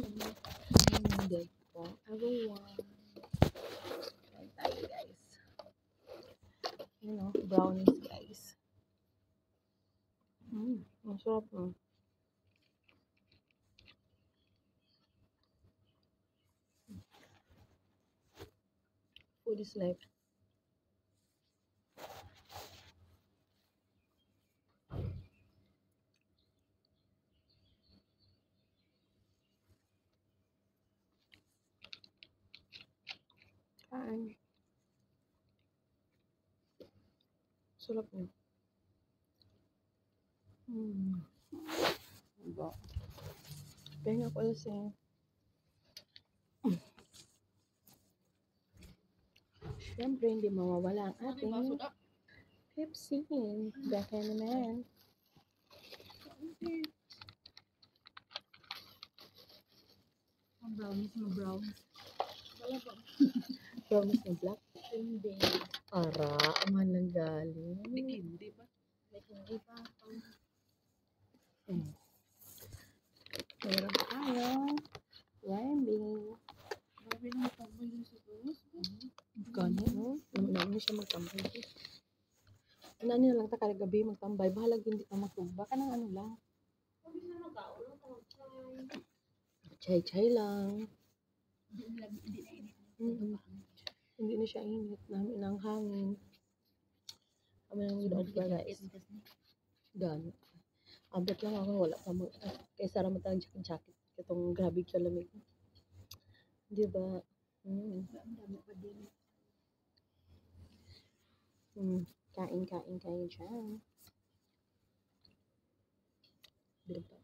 Hindi po. Everyone. Ayan tayo, guys. You know, brownies, guys. Masarap. Food is life. Kain. Sarap niya. Diba? Pahinga ko kasi. Siyempre, hindi mawawala ang ating Pepsi. Baka naman. Ang brownies mo brownies. Wala ba? Brownies na black. Hindi. Ara, aman ng galing. Hindi ba? Hindi pa. Meron tayo. Rainbow. Grabe na matambay yun sa tulos. Gani, no? Namin siya magtambay. Ano na lang ta gabi magtambay. Bahalag hindi ka magtumba. Ka ng ano lang. Chay-chay lang. Hindi na siya init. Namin ang hangin. Kami nang ginood pa, guys. Gani. Abot lang ako. Wala pa mo. Kaysa raman tayong jacket-jacket. Itong grabe sa lamig. Diba? Kain dyan. Diba?